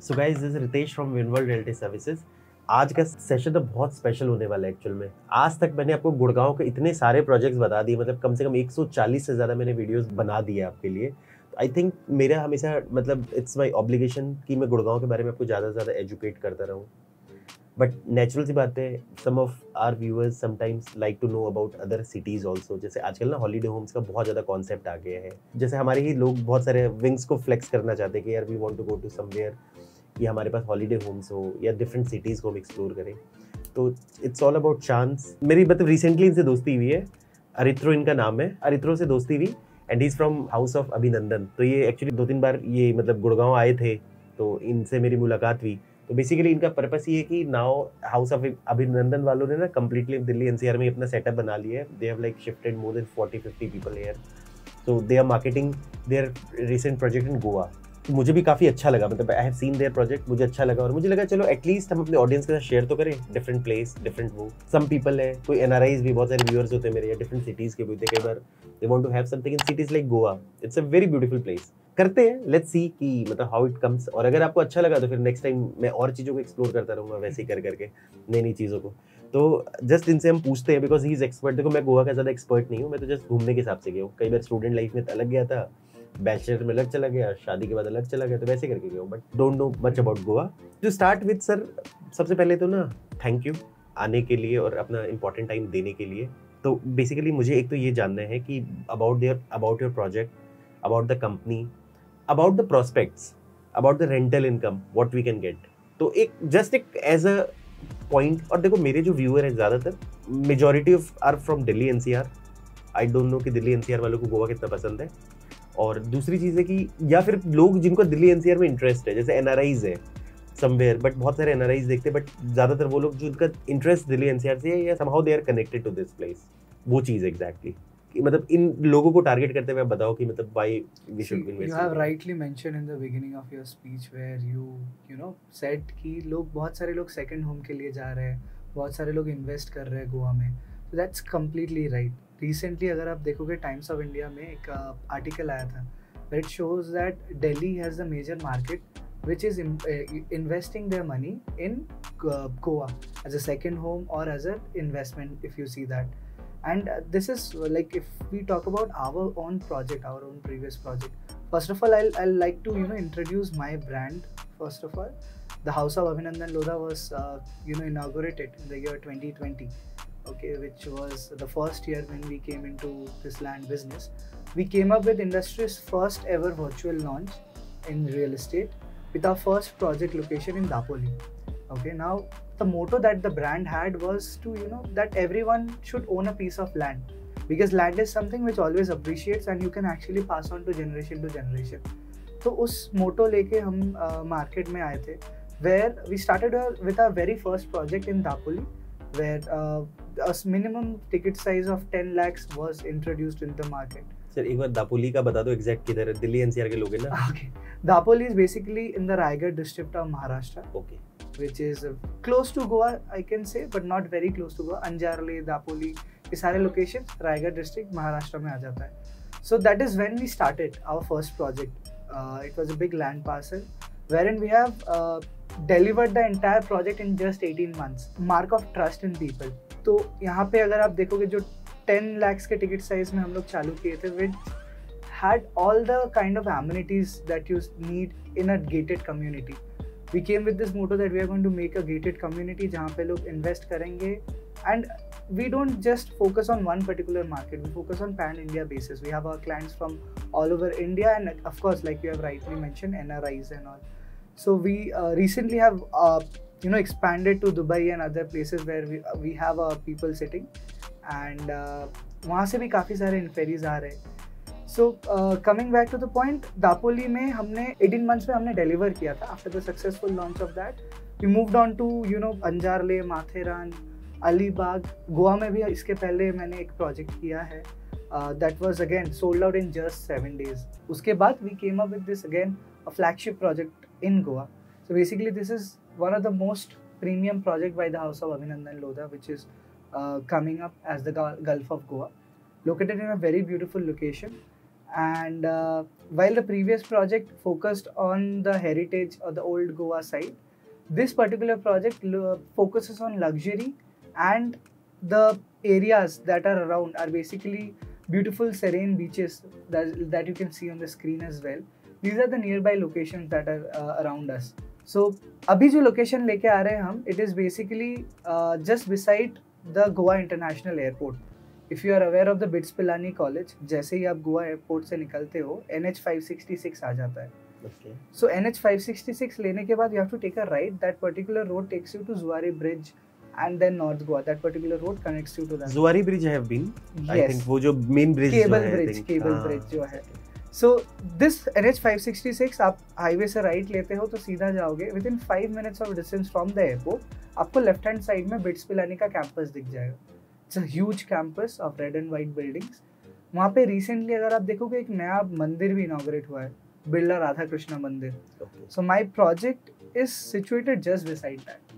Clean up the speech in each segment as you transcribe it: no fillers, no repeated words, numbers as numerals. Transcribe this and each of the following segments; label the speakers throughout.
Speaker 1: So guys, this is Ritesh from Winworld realty services. आज का session तो बहुत स्पेशल होने वाला है एक्चुअल में। आज तक मैंने आपको गुड़गांव के इतने सारे प्रोजेक्ट्स बता दिए, मतलब कम से कम 140 से ज़्यादा मैंने वीडियोस बना दिए आपके लिए। आई थिंक मेरा हमेशा मतलब इट्स माई ऑब्लिगेशन कि मैं गुड़गांव के बारे में आपको ज़्यादा से ज़्यादा एजुकेट करता रहूँ। बट नेचुरल सी बात है, some of our viewers sometimes like to know about other cities also. जैसे आजकल ना हॉलीडे होम्स का बहुत ज़्यादा कॉन्सेप्ट आ गया है। जैसे हमारे ही लोग बहुत सारे विंग्स को फ्लेक्स करना चाहते हैं कि यार we want to go to somewhere, कि हमारे पास हॉलीडे होम्स हो या डिफरेंट सिटीज़ को हम एक्सप्लोर करें। तो इट्स ऑल अबाउट चांस। मेरी मतलब रिसेंटली इनसे दोस्ती हुई है। अरित्रो इनका नाम है, अरित्रो से दोस्ती हुई and he is from house of अभिनंदन। तो ये एक्चुअली 2-3 बार ये मतलब गुड़गांव आए थे, तो इनसे मेरी मुलाकात हुई। तो बेसिकली इनका पर्पस ये है कि नाउ हाउस ऑफ अभिनंदन वालों ने ना कम्प्लीटली दिल्ली एनसीआर में अपना सेटअप बना लिया है। They have like shifted more than 40-50 people here. So they are marketing their recent project in Goa. मुझे भी काफ़ी अच्छा लगा, मतलब I have seen their project, मुझे अच्छा लगा और मुझे लगा चलो एटलीस्ट हम अपने ऑडियंस के साथ शेयर तो करें। डिफरेंट प्लेस, डिफरेंट वो सम पीपल है, कोई एनआरआईज भी बहुत सारे व्यूअर्स होते हैं मेरे, या डिफरेंट सिटीज़ के भी होते हैं। कई बार they want to have something in cities like Goa. It's a very beautiful place. करते हैं, लेट्स सी कि मतलब हाउ इट कम्स। और अगर आपको अच्छा लगा तो फिर नेक्स्ट टाइम मैं और चीज़ों को एक्सप्लोर करता रहूँगा, वैसे ही कर करके नई नई चीज़ों को। तो जस्ट इनसे हम पूछते हैं, बिकॉज ही इज एक्सपर्ट। देखो मैं गोवा का ज़्यादा एक्सपर्ट नहीं हूँ, मैं तो जस्ट घूमने के हिसाब से गया हूँ। कई बार स्टूडेंट लाइफ में अलग गया था, बैचलर में अलग चला गया, शादी के बाद अलग चला गया, तो वैसे करके गया हूँ, but don't know much about Goa. To start with sir, सबसे पहले तो ना थैंक यू आने के लिए और अपना इंपॉर्टेंट टाइम देने के लिए। तो बेसिकली मुझे एक तो ये जानना है कि about your project, about the company, about the prospects, about the rental income, what we can get. तो एक जस्ट एक एज अ पॉइंट। और देखो मेरे जो व्यूअर है ज़्यादातर majority of are from Delhi NCR. I don't know कि दिल्ली एनसीआर वालों को गोवा कितना पसंद है। और दूसरी चीज़ है कि या फिर लोग जिनको दिल्ली एनसीआर में इंटरेस्ट है, जैसे एनआरआईज है समवेयर, बट बहुत सारे एनआरआईज देखते हैं, बट ज़्यादातर वो लोग जो उनका इंटरेस्ट दिल्ली एनसीआर से है या somehow they are connected to this place. वो चीज़ एग्जैक्टली कि मतलब इन लोगों को टारगेट करते हुए आप बताओ कि मतलब why we should invest.
Speaker 2: You have rightly mentioned in the beginning of your speech where you said कि लोग बहुत सारे लोग सेकंड होम के लिए जा रहे हैं, बहुत सारे लोग इन्वेस्ट कर रहे हैं गोवा में। तो दैट्स कम्प्लीटली राइट। रिसेंटली अगर आप देखोगे टाइम्स ऑफ इंडिया में एक आर्टिकल आया था where it shows that Delhi has a major market which is investing their money in Goa as a second home or as an investment, if you see that. And this is like, if we talk about our own project, our own previous project, first of all I'll like to introduce my brand. First of all, the House of Abhinandan Lodha was inaugurated in the year 2020, okay, which was the first year when we came into this land business. We came up with industry's first ever virtual launch in real estate with our first project location in Dapoli. Okay, now the motto that the brand had was to that everyone should own a piece of land, because land is something which always appreciates and you can actually pass on to generation. तो उस मोटो लेके हम market में आए थे, where we started with our very first project in Dapoli, where a minimum ticket size of 10 lakhs was introduced in the market.
Speaker 1: Sir एक बार दापोली का बता दो एग्जैक्ट किधर है, दिल्ली एनसीआर के लोग हैं ना।
Speaker 2: Okay, Dapoli is basically in the Raigad district of Maharashtra.
Speaker 1: Okay.
Speaker 2: Which is close to Goa, I can say, but not very close to Goa. Anjarle, Dapoli, ये सारे लोकेशन रायगढ़ डिस्ट्रिक्ट महाराष्ट्र में आ जाता है। So that is when we started our first project. It was a big land parcel wherein we have delivered the entire project in just 18 months. Mark of trust in people. तो यहाँ पे अगर आप देखोगे जो 10 lakhs के ticket size में हम लोग चालू किए थे, which had all the kind of amenities that you need in a gated community. We came with this motto that we are going to make a gated community जहाँ पे लोग invest करेंगे, and we don't just focus on one particular market, we focus on pan-India basis. We have our clients from all over India, and of course, like you have rightly mentioned, NRIs and all. So we recently have expanded to Dubai and other places where we have our people sitting, and वहाँ से भी काफ़ी सारे inquiries आ रहे हैं. So coming back to the point, Dapoli में हमने 18 months में हमने deliver किया था. After the successful launch of that, we moved on to अंजारले, Matheran, Alibag. Goa में भी इसके पहले मैंने एक project किया है. That was again sold out in just 7 days. उसके बाद we came up with this again, a flagship project in Goa. So basically this is one of the most premium project by the House of Abhinandan Lodha, which is coming up as the Gulf of Goa, located in a very beautiful location. And while the previous project focused on the heritage or the old Goa side, this particular project focuses on luxury, and the areas that are around are basically beautiful serene beaches that you can see on the screen as well. These are the nearby locations that are around us. So अभी जो location लेके आ रहे हैं हम, it is basically just beside the Goa International Airport. If you are aware of the BITS Pilani College, जैसे ही आप Goa airport से निकलते हो NH 566 आ जाता है.
Speaker 1: Okay.
Speaker 2: So NH 566 लेने के बाद you have to take a right. That particular road takes you to Zuari Bridge and then North Goa. That particular road connects you to that.
Speaker 1: Zuari Bridge I have been.
Speaker 2: Yes.
Speaker 1: I think वो जो main bridge जो
Speaker 2: Cable
Speaker 1: है, I
Speaker 2: bridge,
Speaker 1: think.
Speaker 2: cable bridge जो है. So this NH 566 आप highway से right लेते हो तो सीधा जाओगे. Within 5 minutes of distance from the airport, आपको लेफ्ट हैंड साइड में बिट्स पिलानी का कैंपस दिख जाएगा. It's a huge campus of red and white buildings. वहाँ पे रिसेंटली अगर आप देखोगे एक नया मंदिर भी इनॉग्रेट हुआ है, बिरला राधा कृष्णा मंदिर. So my project is situated just beside that.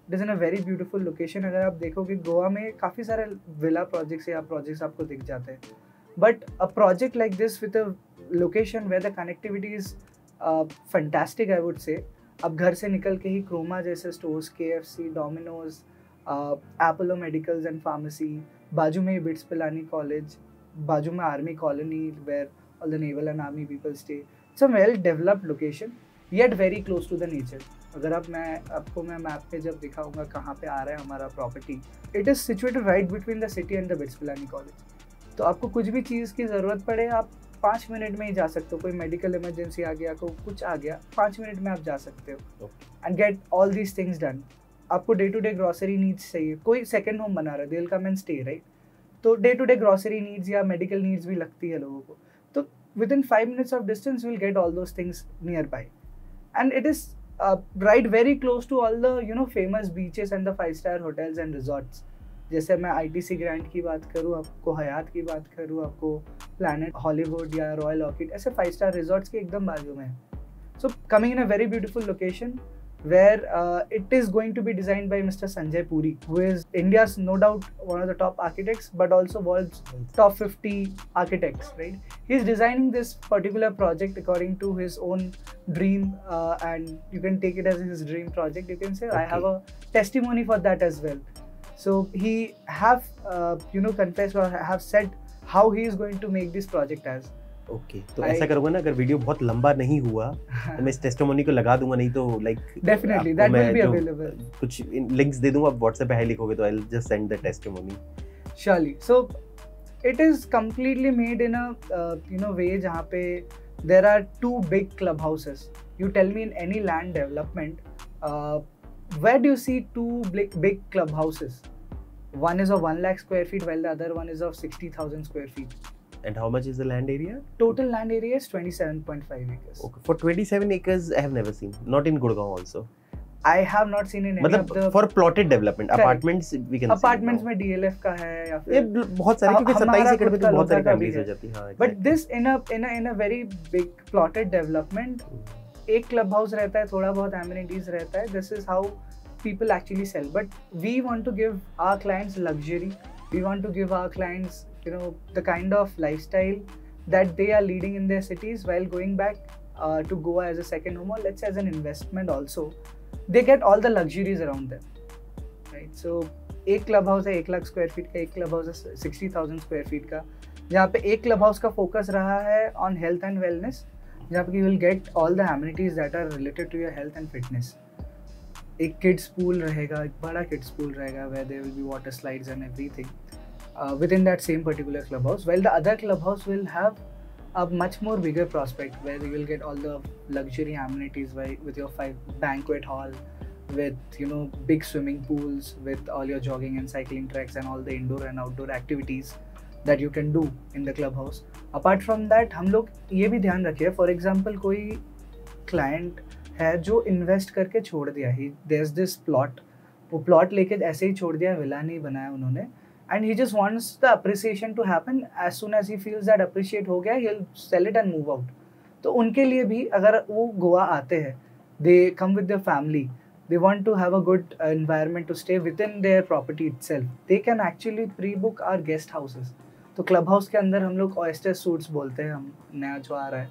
Speaker 2: It is in a very beautiful location. अगर आप देखोगे गोवा में काफ़ी सारे विला प्रोजेक्ट्स या प्रोजेक्ट्स आपको दिख जाते हैं, but a project like this with a location where the connectivity is fantastic, I would say. अब घर से निकल के ही क्रोमा जैसे stores, KFC, Domino's, Apollo Medicals and Pharmacy, बाजू में ही बिट्स पिलानी कॉलेज, बाजू में army colony where all the naval and army people stay. It's a well developed location yet very close to the nature. अगर आपको मैं map पे जब दिखाऊंगा कहाँ पे आ रहा है हमारा property, it is situated right between the city and the BITS Pilani College. तो आपको कुछ भी चीज़ की ज़रूरत पड़े आप 5 मिनट में ही जा सकते हो. कोई मेडिकल इमरजेंसी आ गया, कोई कुछ आ गया, 5 मिनट में आप जा सकते हो and get all these things done. आपको day to day grocery needs चाहिए, कोई सेकंड होम बना रहा है, दिल का मैन स्टे राइट, तो day to day grocery needs या मेडिकल नीड्स भी लगती है लोगों को. तो within 5 minutes of distance you will get all those things nearby, and it is right very close to all the famous beaches and the 5-star hotels and resorts. जैसे मैं ITC grand की बात करूँ, आपको हयात की बात करूँ, आपको प्लैनेट हॉलीवुड या रॉयल ऑर्किड, ऐसे 5-star रिजॉर्ट्स के एकदम बाजू में है. So coming in a very beautiful location where it is going to be designed by Mr. Sanjay Puri, who is India's no doubt one of the top architects, but also world's top 50 architects, right? He's designing this particular project according to his own dream, and you can take it as his dream project. You can say, okay. I have a testimony for that as well. So he have confessed or have said how he is going to make this project as.
Speaker 1: Okay तो ऐसा करूंगा ना, अगर video बहुत लंबा नहीं हुआ तो मैं इस टेस्टिमोनी को लगा दूंगा, नहीं तो like
Speaker 2: definitely that will be available. कुछ
Speaker 1: लिंक्स दे दूंगा, आप व्हाट्सएप पे हाई लिखोगे तो I will just send the testimony.
Speaker 2: Surely. So it is completely made in a way जहां पे there are 2 big club houses. You tell me in any land development, where do you see 2 big club houses? One is of 1 lakh square feet while the other one is of 60,000 square feet.
Speaker 1: And how much is the land area?
Speaker 2: Total land area is 27.5 acres.
Speaker 1: Okay. For 27 acres, I have never seen. Not in Gurgaon also.
Speaker 2: I have not seen in any of the.
Speaker 1: For plotted development, apartments we can.
Speaker 2: Apartments में DLF का है या फिर.
Speaker 1: ये बहुत सारे, क्योंकि 27 एकड़ में तो बहुत सारी फैमिलीज हो जाती हैं. हाँ.
Speaker 2: But this in a very big plotted development, एक क्लब हाउस रहता है, थोड़ा बहुत amenities रहता है. This is how people actually sell. But we want to give our clients luxury. We want to give our clients the kind of lifestyle that they are leading in their cities while going back to Goa as a second home, or let's say as an investment also. They get all the luxuries around them, right? So एक club house है 1 lakh square feet का, एक club house है 60,000 square feet का, जहाँ पे एक club house का फोकस रहा है ऑन हेल्थ एंड वेलनेस, जहाँ पे you will get all the amenities that are related to your health and fitness. एक किड्स पूल रहेगा, एक बड़ा किड्स पूल रहेगा where there will be water slides and everything. Within that same particular clubhouse, while the other clubhouse will have a much more bigger prospect where you will get all the luxury amenities with your 5 banquet hall, with big swimming pools, with all your jogging and cycling tracks and all the indoor and outdoor activities that you can do in the clubhouse. Apart from that, हम लोग ये भी ध्यान रखिए, for example कोई client है जो invest करके छोड़ दिया, there's this plot, वो plot लेके ऐसे ही छोड़ दिया, विला नहीं बनाया उन्होंने, and he just wants the appreciation to happen. As soon as he feels that appreciate हो गया, he'll sell it and move out. तो उनके लिए भी अगर वो गोवा आते हैं, they come with their family, they want to have a good environment to stay within their property itself, they can actually pre-book our guest houses. तो club house के अंदर हम लोग ऑयस्टर सूट्स बोलते हैं, हम नया जो आ रहा है,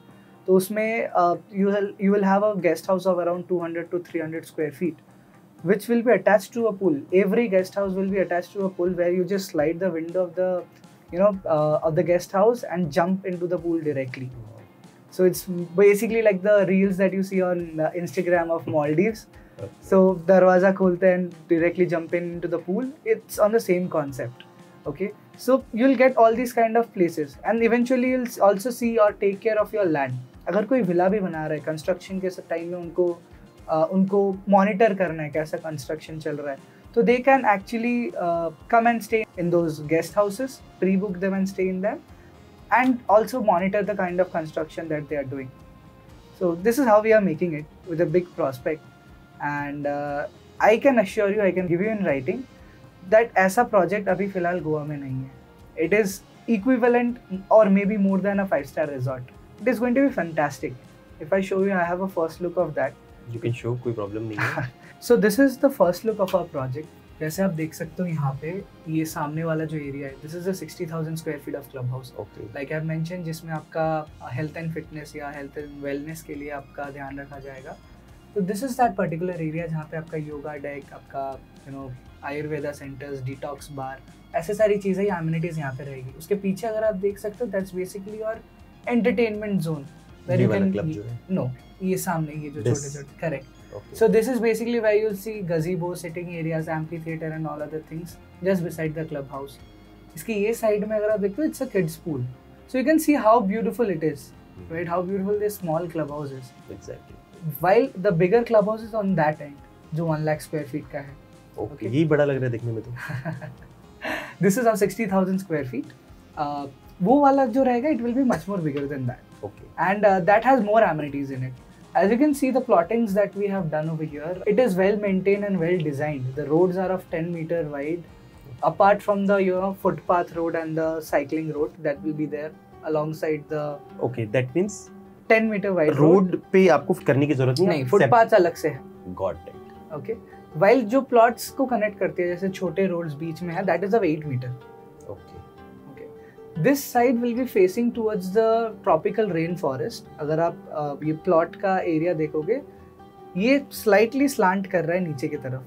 Speaker 2: तो उसमें you will have a guest house of around 200 to 300 square feet, which will be attached to a pool. Every guest house will be attached to a pool where you just slide the window of the of the guest house and jump into the pool directly. So it's basically like the reels that you see on Instagram of Maldives.
Speaker 1: Okay.
Speaker 2: So darwaza kholte and directly jump into the pool. It's on the same concept. Okay, so you'll get all these kind of places, and eventually you'll also see or take care of your land. अगर कोई villa भी बना रहा है, construction के time में उनको monitor करना है कैसा कंस्ट्रक्शन चल रहा है, तो they can actually come and stay in those guest houses, pre book them and stay in them, and also monitor the kind of construction that they are doing. So this is how we are making it with a big prospect, and I can assure you, I can give you in writing that ऐसा project अभी फिलहाल गोवा में नहीं है. It is equivalent or maybe more than a 5-star resort. It is going to be fantastic. If I show you, I have a first look of that.
Speaker 1: You can show, कोई problem नहीं है.
Speaker 2: So this is the first look of our project. जैसे आप देख सकते हो यहाँ पे ये सामने वाला जो एरिया है, this is a 60,000 square feet of club house, like I mention, जिसमें आपका हेल्थ एंड फिटनेस या हेल्थ एंड वेलनेस के लिए आपका ध्यान रखा जाएगा. तो this is that particular area जहाँ पे आपका योगा डेक, आपका आयुर्वेदा सेंटर्स, डिटॉक्स बार, ऐसे सारी चीज़ें या एमिनिटीज़ यहाँ पे रहेगी. उसके पीछे अगर आप देख सकते हो, that's basically your entertainment zone, where you can know, ये सामने ये जो छोटे छोटे, correct.
Speaker 1: Okay.
Speaker 2: So this is basically where you'll see gazebo, sitting areas, amphitheater and all other things just beside the clubhouse. इसकी ये side में अगर आप देखते हो, it's a kids pool. So you can see how beautiful it is, right? How beautiful this small clubhouse is.
Speaker 1: Exactly.
Speaker 2: While the bigger clubhouse is on that end, जो 1 lakh square feet का है.
Speaker 1: Okay. यही बड़ा लग रहा है देखने में तो.
Speaker 2: This is our 60,000 square feet. वो वाला जो रहेगा, it will be much more bigger than that.
Speaker 1: Okay.
Speaker 2: And that has more amenities in it. As you can see, the plottings that we have done over here, it is well maintained and well designed. The roads are of 10 meter wide, apart from the footpath road and the cycling road that will be there alongside the.
Speaker 1: Okay, that means
Speaker 2: 10 meter wide
Speaker 1: road पे आपको करने की जरूरत नहीं.
Speaker 2: footpath अलग से है.
Speaker 1: Got it.
Speaker 2: Okay, while जो plots को connect करती है, जैसे छोटे roads बीच में है, that is of 8 meter.
Speaker 1: Okay.
Speaker 2: This side will be facing towards the tropical rainforest. अगर आप ये प्लॉट का एरिया देखोगे, ये slightly slant कर रहा है नीचे की तरफ.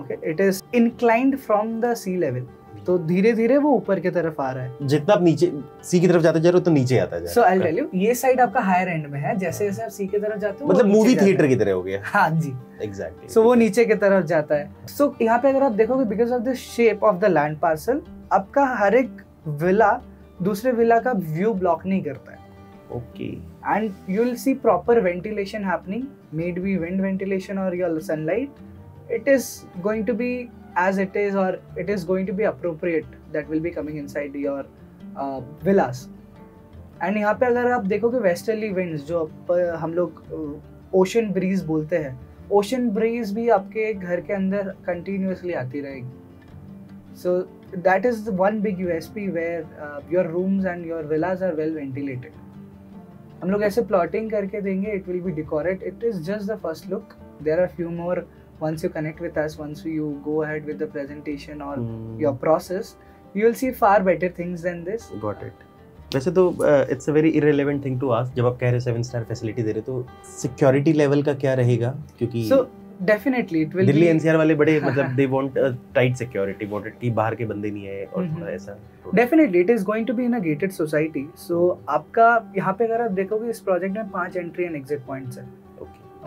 Speaker 2: Okay, it is inclined from the sea level. तो धीरे धीरे वो ऊपर की तरफ आ रहा है.
Speaker 1: जितना आप नीचे सी की तरफ जाते जा रहे हो तो नीचे आता है.
Speaker 2: So I'll tell you, ये साइड आपका हायर एंड में है, जैसे जैसे आप सी की तरफ जाते हो,
Speaker 1: मतलब मूवी थिएटर की तरह हो गया.
Speaker 2: हाँ जी,
Speaker 1: एग्जैक्टली.
Speaker 2: सो वो नीचे की तरफ जाता है. सो यहाँ पे अगर आप देखोगे, because of the shape of the land parcel, आपका हर एक विला दूसरे विला का व्यू ब्लॉक नहीं करता है.
Speaker 1: Okay.
Speaker 2: And you will see proper ventilation happening, maybe wind ventilation और your sunlight. It is going to be as it is, or it is going to be appropriate that will be coming inside your villas. And यहाँ पे अगर आप देखोगे westerly winds, जो हम लोग ocean bridge बोलते हैं, ओशन ब्रीज भी आपके घर के अंदर कंटिन्यूसली आती रहेगी. So that is the one big USP where your rooms and your villas are well ventilated. हम लोग ऐसे plotting करके देंगे, it will be decorated. It is just the first look. There are few more. Once you connect with us, once you go ahead with the presentation or your process, you will see far better things than this.
Speaker 1: Got it. वैसे तो it's a very irrelevant thing to ask. जब आप कह रहे हो 7-star facility दे रहे हो, तो security level का क्या रहेगा? क्योंकि
Speaker 2: so definitely it will
Speaker 1: Delhi NCR वाले बड़े मतलब they want a tight security, wanted कि बाहर के बंदे नहीं आए और थोड़ा ऐसा.
Speaker 2: Definitely it is going to be in a gated society. So आपका यहाँ पे अगर आप देखोगे, इस प्रोजेक्ट में 5 entry and exit points है.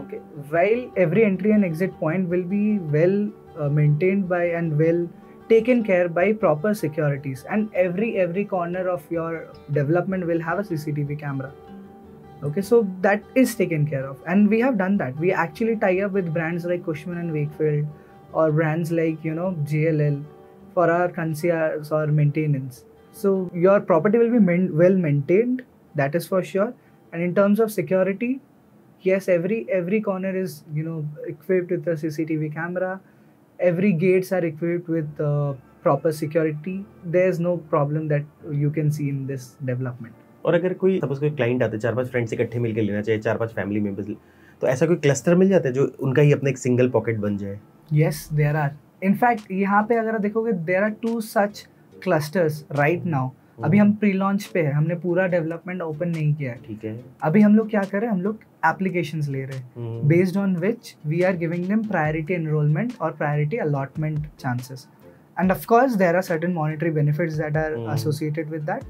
Speaker 2: Okay, while every entry and exit point will be well maintained by and well taken care by proper securities, and every corner of your development will have a CCTV camera. Okay, so that is taken care of, and we have done that. We actually tie up with brands like Cushman and Wakefield, or brands like JLL for our concierge or maintenance. So your property will be well maintained, that is for sure. And in terms of security, yes, every corner is equipped with a CCTV camera. Every gates are equipped with proper security. There's no problem that you can see in this development.
Speaker 1: और अगर कोई suppose कोई client आते हैं, 4-5 friends इकट्ठे मिलकर लेना चाहिए, 4-5 फैमिली मेंबर्स, तो ऐसा कोई क्लस्टर मिल जाता है जो उनका ही अपना एक सिंगल पॉकेट बन जाए?
Speaker 2: Yes, there are. In fact, यहाँ पे अगर देखोगे, there are 2 such clusters right now. अभी हम प्री लॉन्च पे है, हमने पूरा डेवलपमेंट ओपन नहीं किया है।
Speaker 1: ठीक है।
Speaker 2: अभी हम लोग क्या कर रहे हैं, हम लोग एप्लीकेशंस ले रहे हैं based on which we are giving them priority enrolment और priority allotment chances, and of course there are certain monetary benefits that are associated with that.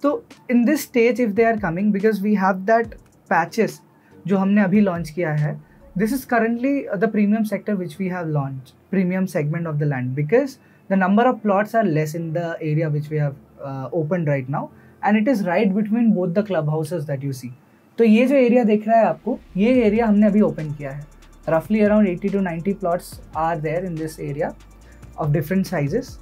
Speaker 2: तो in this stage if they are coming, because we have that patches जो हमने अभी launch किया है, this is currently the premium sector which we have launched, premium segment of the land, because the number of plots are less in the area which we have opened right now, and it is right between both the clubhouses that you see. तो ये जो area दिख रहा है आपको, ये area हमने अभी ओपन किया है। Roughly around 80 to 90 plots are there in this area of different sizes.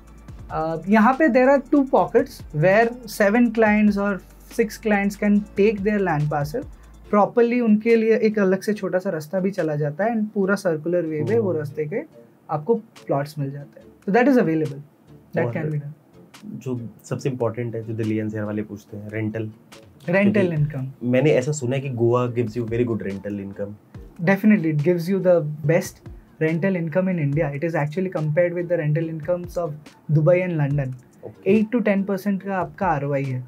Speaker 2: यहाँ पे there are 2 pockets where 7 clients or 6 clients can take their land parcel. Properly उनके लिए एक अलग से छोटा सा रास्ता भी चला जाता है, एंड पूरा सर्कुलर वे पे वो रास्ते के आपको प्लॉट्स मिल जाते हैं। तो that is available, that can be done.
Speaker 1: जो सबसे इम्पोर्टेंट है, जो दिल्ली एनसीआर वाले पूछते हैं,
Speaker 2: रेंटल इनकम।
Speaker 1: मैंने ऐसा सुना है कि Goa gives you very good rental income.
Speaker 2: Definitely it gives you the best rental income in India. It is actually compared with the rental incomes of Dubai and London. 8 to 10% का आपका ROI है।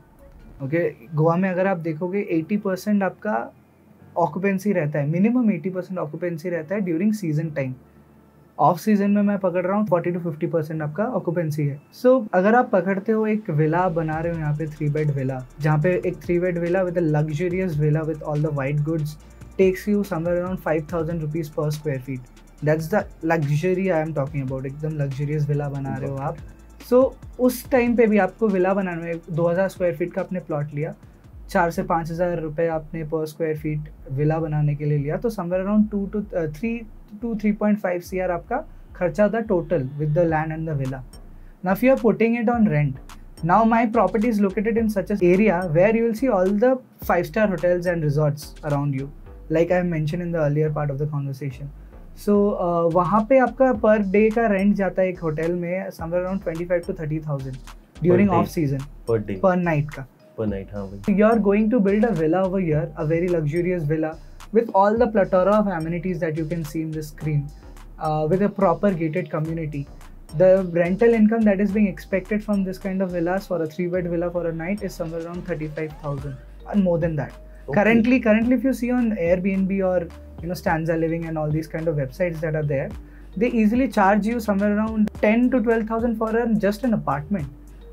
Speaker 2: Okay, Goa में अगर आप देखोगे 80% आपका occupancy रहता है, मिनिमम 80% ऑक्यूपेंसी रहता है during season time. Off season में मैं पकड़ रहा हूँ 40 to 50% आपका ऑक्यूपेंसी है। सो अगर आप पकड़ते हो एक विला बना रहे हो यहाँ पे 3 बेड विला, जहाँ पे एक 3 bed villa with a luxurious villa with all the white goods takes you somewhere around 5,000 rupees पर square feet. That's the luxury I am talking about. एकदम लग्जरियस विला बना रहे हो आप। सो उस टाइम पे भी आपको विला बनाने में 2000 स्क्वायर फीट का आपने प्लॉट लिया, 4 से 5,000 रुपये आपने पर स्क्वायर फीट विला बनाने के लिए लिया, तो समवेयर अराउंड 2 to 3.5 CR आपका खर्चा था total with the land and the villa. Now if you are putting it on rent, now my property is located in such a area where you will see all the 5-star hotels and resorts around you, like I have mention in the earlier part of the conversation. So वहाँ पे आपका per day का rent जाता है एक hotel में somewhere around 25 to 30,000 during off season, पर night का।
Speaker 1: per night, हाँ भाई।
Speaker 2: You are going to build a villa over here, a very luxurious villa with all the plethora of amenities that you can see in the screen, with a proper gated community. The rental income that is being expected from this kind of villas for a 3-bed villa for a night is somewhere around 35,000 and more than that. Okay. Currently, if you see on Airbnb or Stanza Living and all these kind of websites that are there, they easily charge you somewhere around 10 to 12,000 for just an apartment,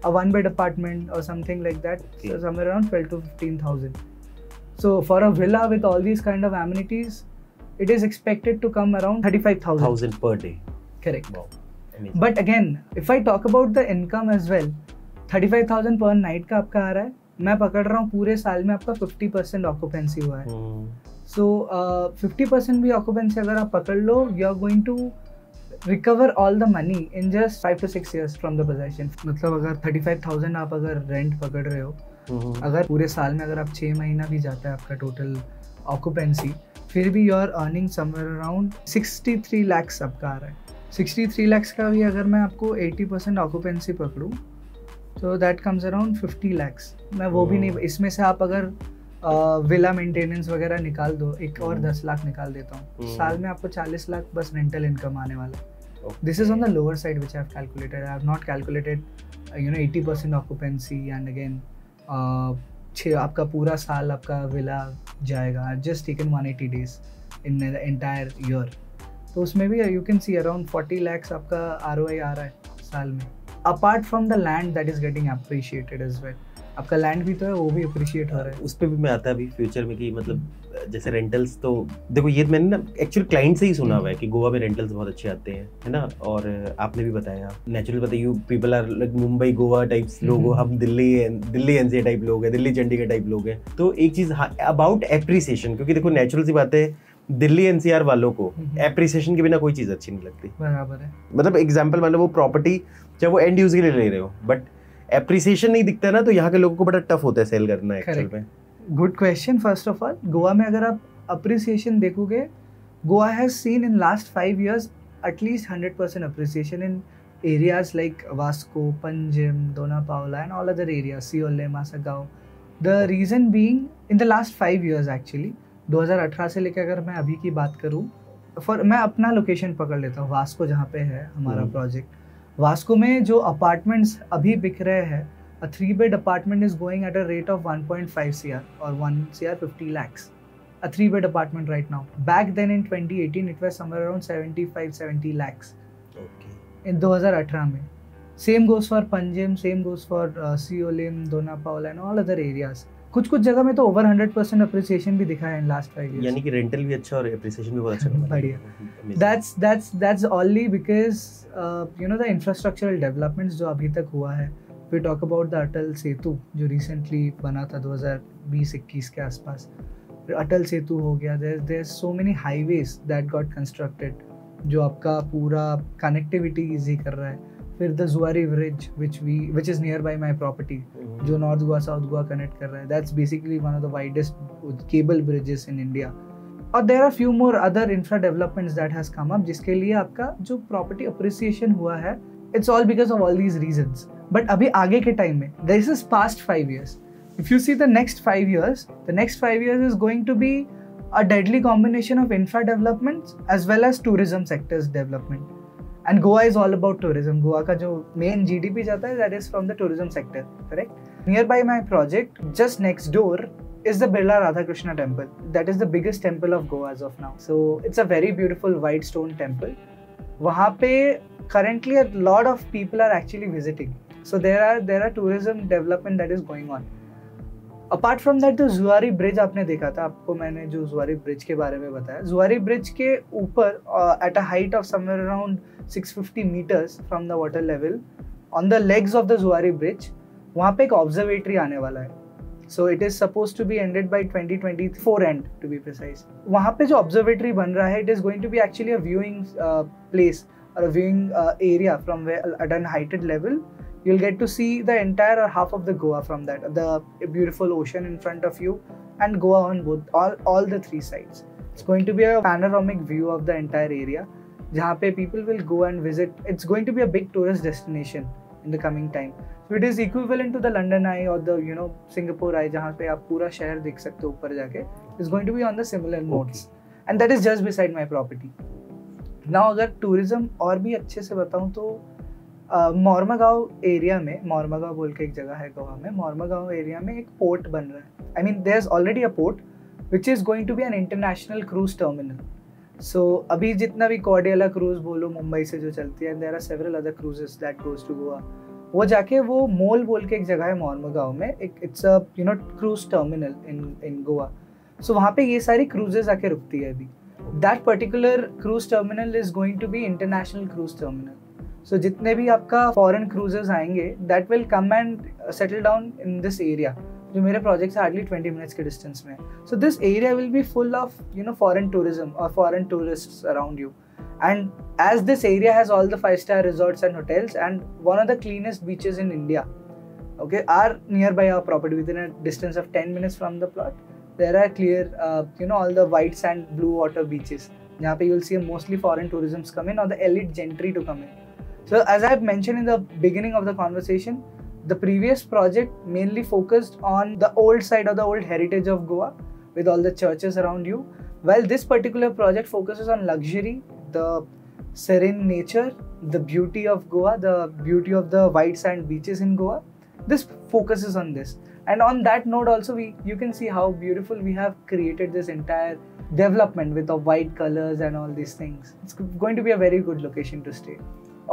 Speaker 2: a 1-bed apartment or something like that. Okay. So somewhere around 12 to 15,000. So for a villa with all these kind of amenities, it is expected to come around 35,000
Speaker 1: per day.
Speaker 2: Correct.
Speaker 1: Wow. Amazing.
Speaker 2: But again, if I talk about the income as well, 35,000 per night का आपका आ रहा है, मैं पकड़ रहा हूँ पूरे साल में आपका 50% ऑक्यूपेंसी हुआ है। So 50% भी ऑक्यूपेंसी अगर आप पकड़ लो, you are going to recover all the money in just 5 to 6 years from the possession. मतलब अगर 35,000 आप अगर रेंट पकड़ रहे हो, अगर पूरे साल में अगर आप 6 महीना भी जाता है आपका टोटल ऑक्यूपेंसी, फिर भी you are earning somewhere around 63 lakhs आपका आ रहा है। 63 lakhs का भी अगर मैं आपको 80% ऑक्यूपेंसी पकड़ूँ, तो दैट कम्स अराउंड 50 lakhs। मैं वो भी नहीं, इसमें से आप अगर विला मेंटेनेंस वगैरह निकाल दो, एक और 10 लाख निकाल देता हूँ, साल में आपको 40 लाख बस रेंटल इनकम आने वाला है। This is on the lower side which I have calculated. I have not calculated 80% occupancy and again आपका पूरा साल आपका विला जाएगा। Just taken 180 days in the entire year, तो उसमें भी you can see around 40 lakhs आपका ROI आ रहा है साल में, apart from the land that is getting appreciated as well. आपका लैंड भी तो है, वो भी अप्रिशिएट हो रहा है।
Speaker 1: उस पर भी मैं आता अभी फ्यूचर में कि मतलब जैसे रेंटल्स, तो देखो ये मैंने ना एक्चुअली क्लाइंट से ही सुना हुआ है कि गोवा में रेंटल्स बहुत अच्छे आते हैं, है ना। और आपने भी बताया, नेचुरल बताइए, you people are like Mumbai Goa types लोग हो, हम दिल्ली एनसीआर टाइप लोग हैं, दिल्ली चंडीगढ़ टाइप लोग हैं। तो एक चीज़ अबाउट एप्रिसिएशन, क्योंकि देखो नेचुरल सी बात है, दिल्ली एनसीआर वालों को एप्रिसिएशन के बिना कोई चीज़ अच्छी नहीं लगती।
Speaker 2: बराबर है।
Speaker 1: मतलब एग्जाम्पल मान लो, वो प्रॉपर्टी चाहे वो एंड यूज के लिए ले रहे हो, बट एप्रिसिएशन नहीं दिखता ना, तो यहाँ के लोगों को बड़ा टफ होता है सेल करना एक्चुअल में।
Speaker 2: Good question. First of all, Goa में अगर आप अप्रिसिएशन देखोगे, Goa has seen in last 5 years at least 100% appreciation in areas like Vasco, Panjim, Dona Paula and all other areas, Siolim, Masagaon. The reason being in the last 5 years actually 2018 से लेकर अगर मैं अभी की बात करूँ, मैं अपना लोकेशन पकड़ लेता हूँ, वास्को जहाँ पे है हमारा प्रोजेक्ट। वास्को में जो अपार्टमेंट्स अभी बिक रहे हैं A 3-bed apartment is going at a rate of 1.5 CR or 1 CR 50 lakhs. A 3-bed apartment right now. Back then in 2018, it was somewhere around 75-70 lakhs.
Speaker 1: Okay.
Speaker 2: In 2018 में. Same goes for Panjim, same goes for Siolim, Dona Paula and all other areas. कुछ जगह में तो over 100% appreciation भी दिखा है in last 5 years.
Speaker 1: यानी कि रेंटल भी अच्छा और एप्रिसिएशन भी बहुत अच्छा
Speaker 2: बढ़िया. That's only because you know the infrastructural developments जो अभी तक हुआ है. We talk about the Atal Setu जो recently बना था 2020-21 के आसपास. अटल सेतु हो गया. There's so many highways that got constructed जो आपका पूरा connectivity easy कर रहा है. फिर the Zuari Bridge which is nearby my property जो north Goa south Goa connect कर रहा है. That's basically one of the widest cable bridges in India. और there are few more other infra developments that has come up जिसके लिए आपका जो property appreciation हुआ है it's all because of all these reasons. But अभी आगे के टाइम में this is past 5 years. If you see the next 5 years is going to be a deadly combination of infra developments as well as tourism sectors development. And Goa is all about tourism. Goa का जो main GDP जाता है that is from the tourism sector, correct? Nearby my project, just next door, is the Birla Radhakrishna temple. That is the biggest temple of Goa as of now. So it's a very beautiful white stone temple. वहाँ पे currently a lot of people are actually visiting. So there are tourism development that is going on. Apart from that, the Zuari Bridge आपने देखा था, आपको मैंने जो Zuari Bridge के बारे में बताया. Zuari Bridge के ऊपर at a height of somewhere around 650 meters from the water level, on the legs of the Zuari Bridge, वहाँ पे एक observatory आने वाला है. So it is supposed to be ended by 2024 end to be precise. वहाँ पे जो observatory बन रहा है, it is going to be actually a viewing place or a viewing area from where at an heighted level you'll get to see the entire or half of the Goa from that, the beautiful ocean in front of you and Goa on both all the 3 sides. It's going to be a panoramic view of the entire area जहाँ पे people will go and visit. It's going to be a big tourist destination in the coming time. So it is equivalent to the London Eye or the Singapore Eye जहाँ पे आप पूरा शहर देख सकते हो ऊपर जाके. It's going to be on the similar notes. And that is just beside my property. Now अगर tourism और भी अच्छे से बताऊँ तो मोरमागांव एरिया में, मोरमागांव बोल के एक जगह है गोवा में, मोरमागांव एरिया में एक पोर्ट बन रहा है. I mean there is already a port which is going to be an international cruise terminal. So अभी जितना भी कॉर्डियला क्रूज बोलो मुंबई से जो चलती है, there are several other cruises that goes to Goa. वो जाके वो मोल बोल के एक जगह है मोरमागांव में, it's a cruise terminal in Goa. So वहाँ पे ये सारी क्रूजेस आके रुकती है अभी. That particular cruise terminal is going to be international cruise terminal. So जितने भी आपका फॉरेन क्रूजर्स आएंगे that will come and settle down in this area जो मेरे प्रोजेक्ट से हार्डली 20 मिनट्स के डिस्टेंस में है. So this area will be full of foreign tourism or foreign tourists around you. And as this area has all the 5-star resorts and hotels and one of the cleanest beaches in India, okay, are nearby our property within a distance of 10 minutes from the plot. There are clear all the white sand blue water beaches जहाँ पे you'll see mostly foreign tourism come in or the elite gentry to come in. So as I have mentioned in the beginning of the conversation, the previous project mainly focused on the old side or the old heritage of Goa with all the churches around you, while this particular project focuses on luxury, the serene nature, the beauty of Goa, the beauty of the white sand beaches in Goa. This focuses on this. And on that note also, you can see how beautiful we have created this entire development with the white colors and all these things. It's going to be a very good location to stay.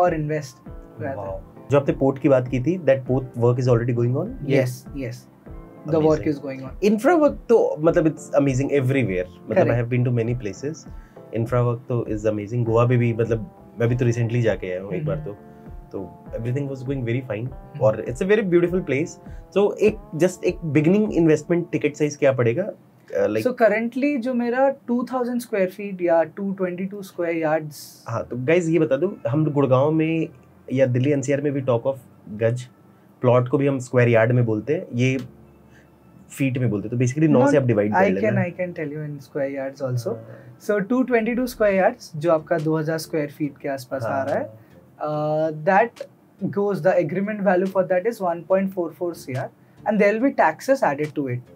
Speaker 2: Or invest rather.
Speaker 1: Wow. जो आपने port की बात की थी, that port work is already going on?
Speaker 2: Yes. The work is going on.
Speaker 1: Infra work तो मतलब it's amazing everywhere. मतलब I have been to many places. Infra work तो is amazing. गोवा में भी मतलब मैं भी तो recently जाके आया हूँ एक बार तो everything was going very fine. और it's a very beautiful place. So एक beginning investment ticket size क्या पड़ेगा?
Speaker 2: So currently जो मेरा 2000 square feet या 222 square yards.
Speaker 1: हाँ तो guys ये बता दो, हम गुड़गांव में या दिल्ली एनसीआर में भी टॉक ऑफ गज, प्लॉट को भी हम स्क्वायर यार्ड में बोलते हैं, ये फीट में बोलते हैं. तो बेसिकली 9 से आप डिवाइड कर लेना.
Speaker 2: I can tell you in square yards also. So 222 square yards जो आपका 2000 square feet के आसपास आ रहा है, that goes, the agreement value for that is 1.44 CR and there will be taxes added to it.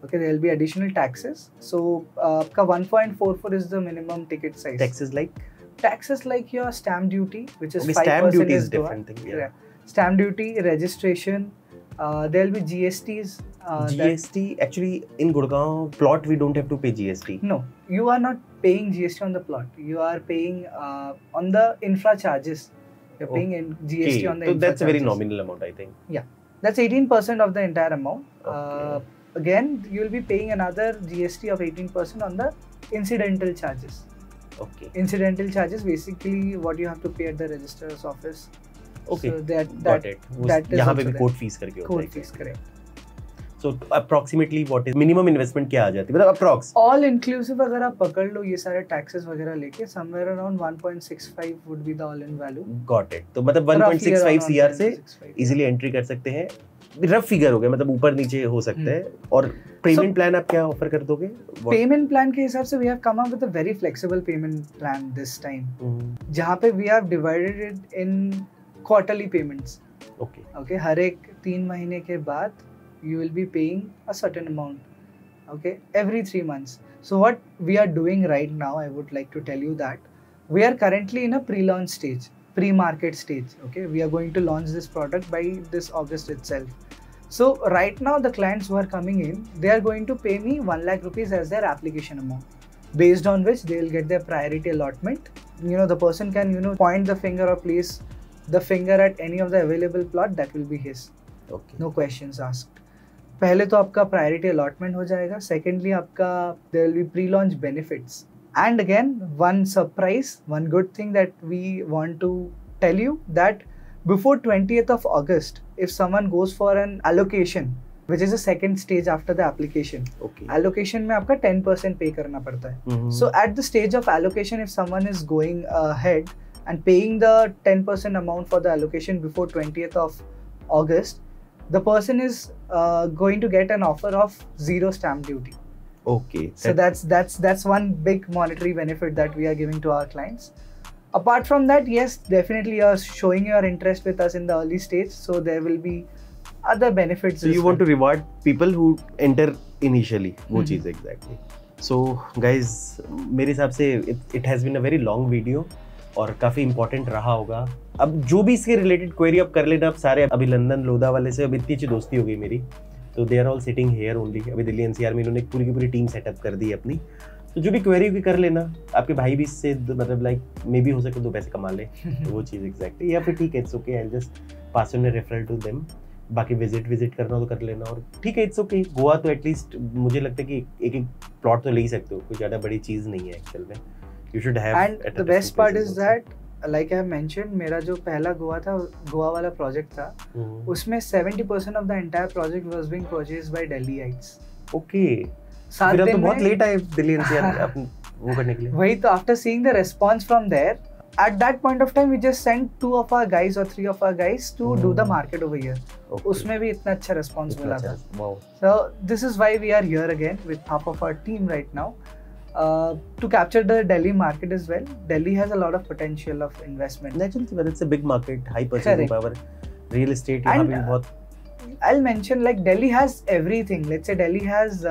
Speaker 2: Okay, there will be additional taxes. So, आपका 1.44 is the minimum ticket size. Taxes like your stamp duty, which is 5%.
Speaker 1: Stamp duty is different thing. Yeah.
Speaker 2: Stamp duty, registration, There will be GSTs.
Speaker 1: GST actually in Gurgaon plot we don't have to pay GST.
Speaker 2: No, you are not paying GST on the plot. You are paying on the infra charges. You're paying in GST on the
Speaker 1: so
Speaker 2: infra
Speaker 1: that's a very
Speaker 2: charges.
Speaker 1: nominal amount, I think.
Speaker 2: Yeah, that's 18% of the entire amount.
Speaker 1: Okay.
Speaker 2: Again, you will be paying another GST of 18% on the incidental charges.
Speaker 1: Okay.
Speaker 2: Incidental charges basically what you have to pay at the registrar's office.
Speaker 1: Okay.
Speaker 2: So that
Speaker 1: Got it.
Speaker 2: that is
Speaker 1: यहाँ पे
Speaker 2: also
Speaker 1: भी
Speaker 2: there.
Speaker 1: Court fees करके होता है.
Speaker 2: Court fees, correct.
Speaker 1: So approximately what is minimum investment क्या आ जाती है? मतलब approx.
Speaker 2: All inclusive अगर आप पकड़ लो ये सारे taxes वगैरह लेके somewhere around 1.65 would be the all in value.
Speaker 1: Got it. तो मतलब
Speaker 2: Roughly
Speaker 1: 1.65
Speaker 2: around
Speaker 1: CR से
Speaker 2: 1.65,
Speaker 1: इजीली एंट्री कर सकते हैं. रफ फिगर हो गया, मतलब ऊपर नीचे हो सकता है. और पेमेंट प्लान आप क्या ऑफर कर दोगे?
Speaker 2: Payment plan के हिसाब से we have come up with a very flexible payment plan this time. जहाँ पे we have divided it in quarterly payments.
Speaker 1: Okay.
Speaker 2: Okay, हर एक 3 महीने के बाद you will be paying a certain amount. Okay, every 3 months. So what we are doing right now, I would like to tell you that we are currently in a pre-launch stage, pre-market stage. Okay, we are going to launch this product by this August itself. So right now the clients who are coming in, they are going to pay me 1 lakh rupees as their application amount, based on which they will get their priority allotment. You know, the person can, you know, point the finger or place the finger at any of the available plot, that will be his.
Speaker 1: Okay.
Speaker 2: No questions asked. पहले तो आपका priority allotment हो जाएगा. Secondly आपका there will be pre launch benefits. And again one surprise, one good thing that we want to tell you that before 20th of August, if someone goes for an allocation, which is a second stage after the application,
Speaker 1: Okay.
Speaker 2: allocation में आपका 10% पे करना पड़ता है. So at the stage of allocation, if someone is going ahead and paying the 10% amount for the allocation before 20th of August, the person is going to get an offer of 0 stamp duty.
Speaker 1: Okay.
Speaker 2: So that's one big monetary benefit that we are giving to our clients. Apart from that, yes, definitely you are showing your interest with us in the early stage, so there will be other benefits.
Speaker 1: So you want to reward people who enter initially. वो चीज़ exactly. So guys, मेरे हिसाब से it has been a very long video और काफ़ी important रहा होगा. अब जो भी इसके रिलेटेड क्वेरी आप कर लेना. आप सारे अभिनंदन लोधा वाले से अब इतनी अच्छी दोस्ती हो गई मेरी, तो they are all sitting here only. अभी दिल्ली एनसीआर में इन्होंने पूरी की पूरी टीम सेटअप कर दी अपनी. तो जो भी क्वेरी भी कर लेना. आपके भाई भी इससे मतलब लाइक मे बी हो सके 2 पैसे कमा ले. वो चीज़ एग्जैक्टली. या फिर ठीक है, it's okay, I just pass on referral to them. बाकी विजिट करना तो कर लेना. और ठीक है, इट्स ओके. गोवा तो एटलीस्ट मुझे लगता है कि एक प्लॉट तो ले ही सकते हो. कोई ज़्यादा बड़ी चीज़ नहीं है एक्चुअल में. You should have.
Speaker 2: And the best part is that, like I have mentioned, मेरा जो पहला गोवा वाला प्रोजेक्ट था, उसमें 70% of the entire project was being purchased by Delhiites.
Speaker 1: Okay. फिर अब तो बहुत लेट आए दिल्ली एनसीआर वो करने के लिए.
Speaker 2: वही तो, after seeing the response from there, at that point of time we just sent 2 of our guys or 3 of our guys to do the market over here.
Speaker 1: Okay.
Speaker 2: उसमें भी इतना अच्छा response मिला था.
Speaker 1: Wow.
Speaker 2: So this is why we are here again with half of our team right now. To capture the Delhi market as well. Delhi has a lot of potential of investment.
Speaker 1: Naturally, but it's a big market, high purchasing power, real estate. यहाँ
Speaker 2: And,
Speaker 1: भी बहुत.
Speaker 2: I'll mention, like, Delhi has everything. Let's say Delhi has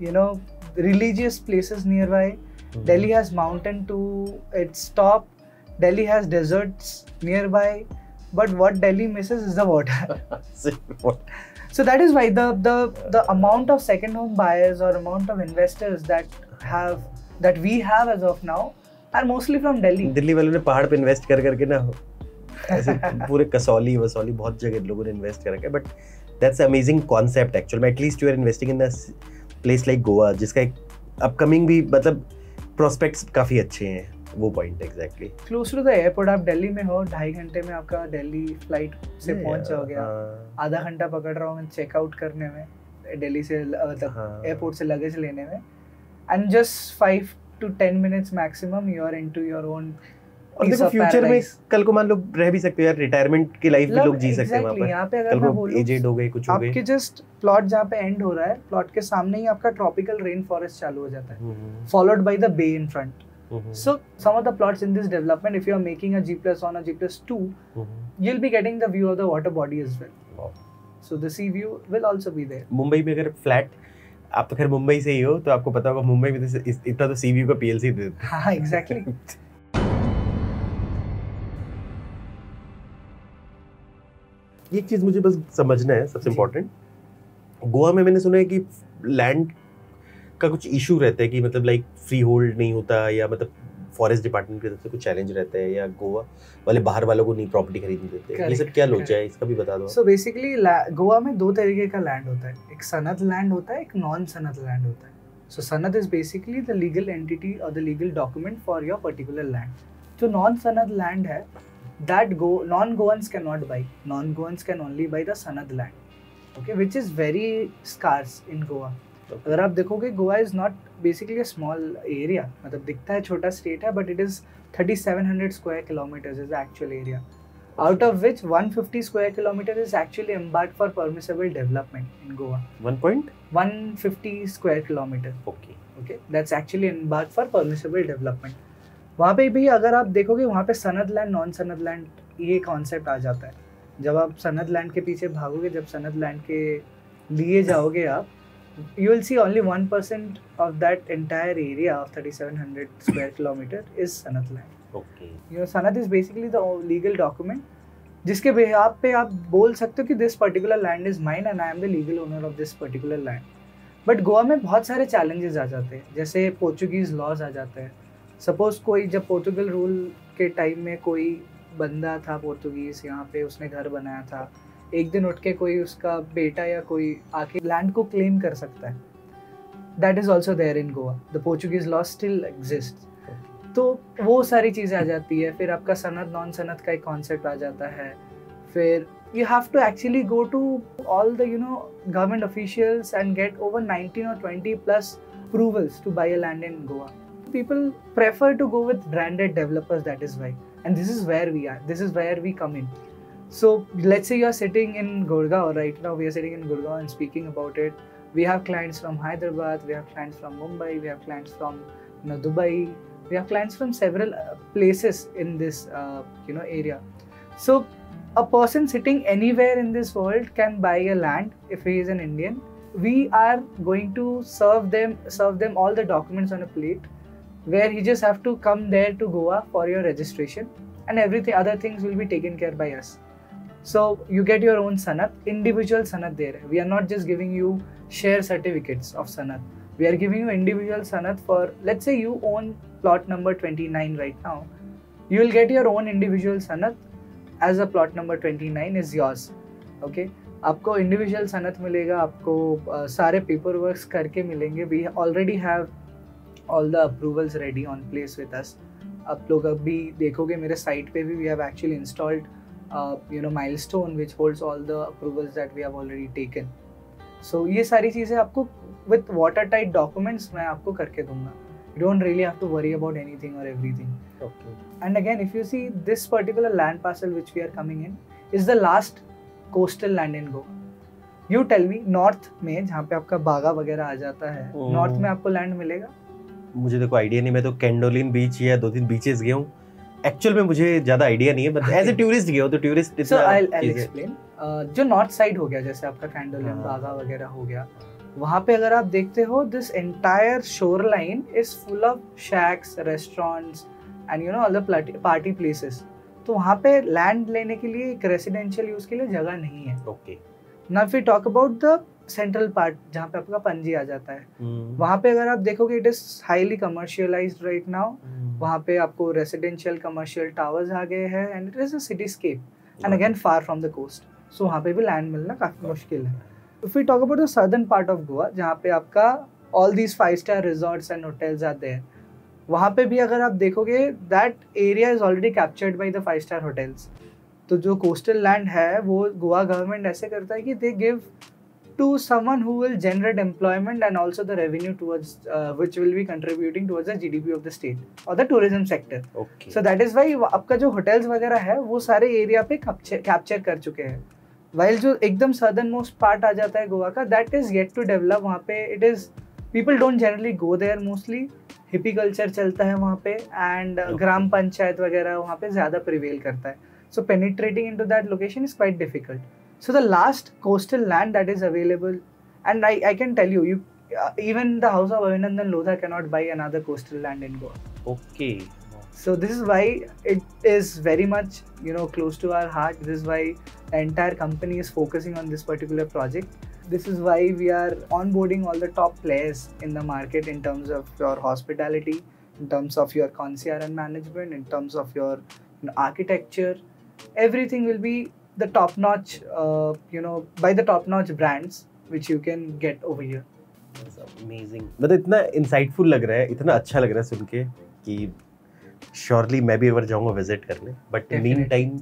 Speaker 2: you know, religious places nearby. Delhi has mountain to its top. Delhi has deserts nearby. But what Delhi misses is the water. So that is why the amount of second home buyers or amount of investors that we have as of now are mostly from Delhi.
Speaker 1: Delhi वालों ने पहाड़ पे invest कर करके ना ऐसे पूरे कसौली वसौली बहुत जगह लोगों ने इन्वेस्ट कर रखा है. But that's amazing concept actual में. At least you are investing in a place like Goa, जिसका एक अपकमिंग भी मतलब प्रोस्पेक्ट्स काफ़ी अच्छे हैं. वो point exactly.
Speaker 2: Close to the airport, आप दिल्ली में हो, 2.5 घंटे में आपका दिल्ली फ्लाइट से पहुंच जाओगे. आधा घंटा पकड़ रहा हूँ मैं चेकआउट करने में, दिल्ली से मतलब एयरपोर्ट से लगेज लेने में. And just 5 to 10 minutes maximum you are into your own.
Speaker 1: और देखो फ्यूचर में कल को मान लो रह भी सकते हो यार, रिटायरमेंट की लाइफ भी लोग जी सकते हैं वहाँ पर.
Speaker 2: यहाँ पे अगर मैं बोलूँ
Speaker 1: एजेड हो गए, कुछ हो गए,
Speaker 2: आपके जस्ट प्लॉट जहाँ पे एंड हो रहा है, प्लॉट के सामने ही आपका ट्रॉपिकल रेन फॉरेस्ट चालू हो जाता है, followed by the bay in front. So some of the plots in this development, if you are making a G+1 or G+2, you'll be getting the view of the water body as well.
Speaker 1: Wow.
Speaker 2: So the sea view will also be there.
Speaker 1: Mumbai में अगर flat, आप तो खैर मुंबई से ही हो तो आपको पता होगा, मुंबई में तो इतना तो सी व्यू का पीएलसी दे देते.
Speaker 2: हाँ, exactly.
Speaker 1: एक चीज मुझे बस समझना है, सबसे इम्पोर्टेंट, गोवा में मैंने सुना है कि लैंड का कुछ इशू रहता है कि मतलब लाइक फ्री होल्ड नहीं होता, या मतलब फॉरेस्ट डिपार्टमेंट की तरफ से कुछ चैलेंज रहता है, या गोवा वाले बाहर वालों को नहीं प्रॉपर्टी खरीदने देते, ये सब क्या लोचा है, इसका भी बता दो।
Speaker 2: सो बेसिकली गोवा में दो तरीके का लैंड होता है, एक सनद लैंड होता है, एक नॉन सनद लैंड होता है। So sanad is basically the legal entity और the legal document for your particular land. जो नॉन सनद लैंड है, that non-Goans cannot buy. Non-Goans can only buy the Sanad land, okay, which is very scarce in Goa. अगर आप देखोगे, Goa is not basically a small area, मतलब दिखता है छोटा state है, but it is 3700 square kilometres is the actual area, out of which 150 square kilometer is actually embarked for permissible development in Goa. 150 square kilometer. Okay, that's actually embarked for permissible development. वहाँ पे भी अगर आप देखोगे, वहाँ पे सनद land non sanad land ये कॉन्सेप्ट आ जाता है। जब आप सनद लैंड के पीछे भागोगे, जब सनद लैंड के लिए जाओगे आप, you will see only 1% of that entire area of 3700 square kilometer is Sanad land.
Speaker 1: Okay.
Speaker 2: You know, Sanad is basically the legal document जिसके बेहाफ पे आप बोल सकते हो कि this particular land is mine and I am the legal owner of this particular land. But Goa में बहुत सारे challenges आ जाते हैं, जैसे पोर्चुगीज लॉज आ जाते हैं। सपोज कोई, जब पोर्टुगल रूल के टाइम में कोई बंदा था पोर्तुगीज यहाँ पे, उसने घर बनाया था, एक दिन उठ के कोई उसका बेटा या कोई आके लैंड को क्लेम कर सकता है। That is also there in Goa, the Portuguese law still exist. तो वो सारी चीज़ें आ जाती है। फिर आपका सनद नॉन सनद का एक कॉन्सेप्ट आ जाता है। फिर you have to actually go to all the government officials and get over 19 or 20 plus approvals to buy a land in Goa. People prefer to go with branded developers, that is why, and this is where we are, this is where we come in. So let's say you are sitting in Gurgaon right now, we are sitting in Gurgaon and speaking about it. We have clients from Hyderabad, we have clients from Mumbai, we have clients from Dubai, we have clients from several places in this area. So a person sitting anywhere in this world can buy a land if he is an Indian. We are going to serve them all the documents on a plate, where he just have to come there to Goa for your registration, and everything other things will be taken care by us. So you get your own sanad, individual sanad there. We are not just giving you share certificates of sanad. We are giving you individual sanad for, let's say you own plot number 29 right now. You will get your own individual sanad as a plot number 29 is yours. Okay, आपको individual सनद मिलेगा, आपको सारे paper works करके मिलेंगे. We already have all the approvals ready on place with us. आप लोग अभी देखोगे मेरे साइट पे भी we have actually installed milestone which holds all the approvals that we have already taken. So ये सारी चीज़ें आपको with watertight documents मैं आपको करके दूंगा. You don't really have to worry about anything or everything.
Speaker 1: Okay.
Speaker 2: And again, if you see this particular land parcel which we are coming in is the last coastal land in Goa. You tell me, north में जहाँ पे आपका बागा वगैरह आ जाता है, north में आपको land मिलेगा?
Speaker 1: मुझे देखो आइडिया नहीं, मैं तो कैंडोलिन बीच या 2-3 बीचेस गया हूँ. एक्चुअल में मुझे ज्यादा आइडिया नहीं है, बट एज ए टूरिस्ट गया हूँ तो टूरिस्ट
Speaker 2: So I'll explain. जो नॉर्थ साइड हो गया, जैसे आपका कैंडोलिन बागा वगैरह हो गया, वहाँ पे अगर आप देखते हो this entire shore line is full of shacks, restaurants and all the party places. तो वहाँ पे लैंड लेने के लिए एक रेसिडेंशियल यूज के लिए जगह नहीं है.
Speaker 1: Okay.
Speaker 2: Now if we talk about the central part जहाँ पे आपका पणजी आ जाता है, वहाँ पे अगर आप देखोगे it is highly commercialised right now. वहाँ पे आपको रेसिडेंशियल कमर्शियल टावर्स आ गए हैं and it is a cityscape and again far from the coast. So वहाँ पे भी लैंड मिलना काफी मुश्किल है. If we talk about the southern part of Goa, जहाँ पे आपका all these 5-star resorts and hotels are there, वहाँ पे भी अगर आप देखोगे that area is already captured by the 5-star hotels. तो जो coastal land है वो गोवा गवर्नमेंट ऐसे करता है कि they give to someone who will generate employment and also the revenue towards which will be contributing towards the GDP of the state or the tourism sector.
Speaker 1: Okay.
Speaker 2: So that is why आपका जो hotels वगैरह है वो सारे area पे capture कर चुके हैं. वाइल जो एकदम सदर्न मोस्ट पार्ट आ जाता है गोवा का, that is yet to develop. वहाँ पे it is people don't generally go there, mostly hippie culture चलता है वहाँ पे एंड ग्राम पंचायत वगैरह वहाँ पे ज़्यादा प्रिवेल करता है. So penetrating into that location is quite difficult. So the last coastal land that is available and I can tell you even the house of Abhinandan Lodha cannot buy another coastal land in Goa.
Speaker 1: Okay.
Speaker 2: So this is why it is very much, you know, close to our heart. This is why the entire company is focusing on this particular project. This is why we are onboarding all the top players in the market in terms of your hospitality, in terms of your concierge and management, in terms of your, you know, architecture. Everything will be the top notch, by the top notch brands which you can get over here.
Speaker 1: Amazing, मतलब इतना insightful लग रहा है, इतना अच्छा लग रहा है सुन के कि श्योरली मैं भी एक बार जाऊंगा विजिट करने. बट मीन टाइम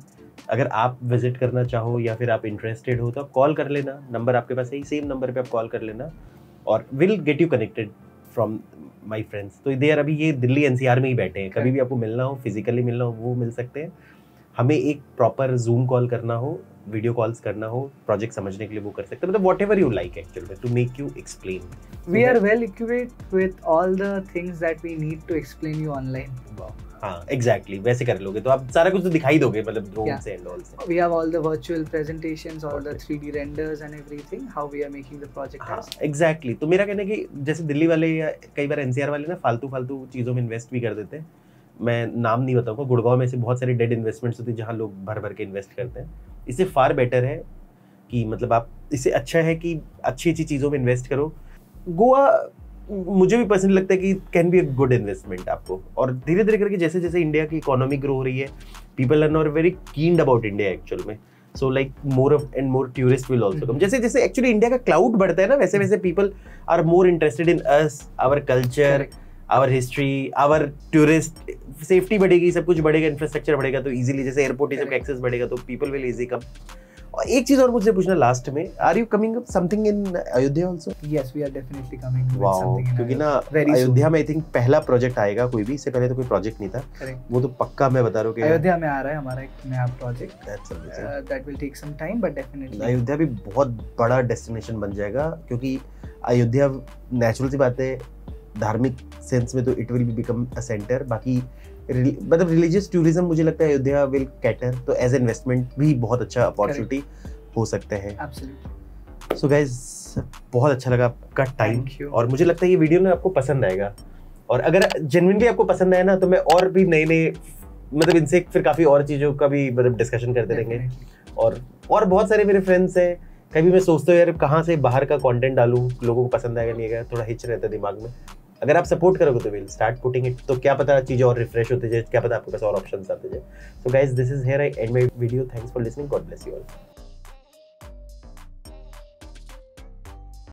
Speaker 1: अगर आप विजिट करना चाहो या फिर आप इंटरेस्टेड हो तो आप कॉल कर लेना, नंबर आपके पास है, सेम नंबर पे आप कॉल कर लेना और will get you connected from my friends. तो दे आर अभी ये दिल्ली एनसीआर में ही बैठे हैं, कभी भी आपको मिलना हो, फिजिकली मिलना हो वो मिल सकते हैं. हमें एक प्रॉपर जूम कॉल करना हो, वीडियो कॉल्स करना हो, प्रोजेक्ट समझने के लिए वो कर सकते हैं, मतलब whatever you like actually to make you explain.
Speaker 2: We are well equipped with all the things that we need to explain you online.
Speaker 1: हाँ एग्जैक्टली, वैसे कर लोगे तो आप सारा कुछ तो दिखाई दोगे, मतलब ड्रोन से एंड ऑल से.
Speaker 2: We have all the virtual presentations, all the 3D renders and everything, how we are making the project.
Speaker 1: हाँ एग्जैक्टली. तो मेरा कहना है कि जैसे दिल्ली वाले या कई बार एनसीआर वाले ना फालतू चीज़ों में इन्वेस्ट भी कर देते हैं. मैं नाम नहीं बताऊंगा, गुड़गांव में ऐसे बहुत सारे डेड इन्वेस्टमेंट्स होते हैं जहाँ लोग भर के इन्वेस्ट करते हैं. इससे फार बेटर है कि मतलब आप, इससे अच्छा है कि अच्छी चीज़ों में इन्वेस्ट करो. गोवा मुझे भी पर्सनली लगता है कि can be a good investment आपको. और धीरे धीरे करके जैसे जैसे इंडिया की इकोनॉमी ग्रो हो रही है, people are not very keened about India actual में. So like more and more tourist will also come. जैसे जैसे एक्चुअली इंडिया का क्लाउड बढ़ता है ना, वैसे वैसे people are more interested in us, our culture, our history, our tourist. Safety बढ़ेगी, सब कुछ बढ़ेगा, इंफ्रास्ट्रक्चर बढ़ेगा तो इजीली, जैसे एयरपोर्ट ये सब का एक्सेस बढ़ेगा तो पीपल विल इजी कम. और एक चीज और मुझसे पूछना लास्ट में, are you coming up something in Ayodhya also?
Speaker 2: Yes, we are definitely coming with
Speaker 1: wow,
Speaker 2: something in
Speaker 1: क्योंकि ना
Speaker 2: very
Speaker 1: अयोध्या में आई थिंक पहला प्रोजेक्ट आएगा कोई भी, इससे पहले तो कोई प्रोजेक्ट नहीं था.
Speaker 2: Correct.
Speaker 1: वो तो पक्का मैं बता रहा हूँ कि
Speaker 2: अयोध्या में आ रहा है हमारा एक नया project.
Speaker 1: That's amazing.
Speaker 2: That will take some time, but definitely.
Speaker 1: Ayodhya भी बहुत बड़ा डेस्टिनेशन बन जाएगा, क्योंकि अयोध्या नेचुरल सी बात है, धार्मिक सेंस में तो it will become a centre. बाकी मतलब रिलीजियस टूरिज्म मुझे लगता है अयोध्या विल कैटर, तो एज इन्वेस्टमेंट भी बहुत अच्छा अपॉर्चुनिटी हो सकते हैं.
Speaker 2: Absolutely.
Speaker 1: सो गाइज बहुत अच्छा लगा आपका टाइम, और मुझे लगता है ये वीडियो ना आपको पसंद आएगा. और अगर जेन्युइनली आपको पसंद आया ना तो मैं और भी नए मतलब इनसे फिर काफ़ी और चीज़ों का भी मतलब डिस्कशन करते रहेंगे. और बहुत सारे मेरे फ्रेंड्स हैं, कभी मैं सोचता हूँ यार कहाँ से बाहर का कंटेंट डालूँ, लोगों को पसंद आएगा नहीं आएगा, थोड़ा हिच रहता है दिमाग में. अगर आप सपोर्ट करोगे तो विल स्टार्ट पुटिंग इट, तो क्या पता चीज़ें और रिफ्रेश होते जाए, क्या पता आपके पास और ऑप्शंस आते जाए. So guys this is here I and my video. Thanks for listening. God bless you all.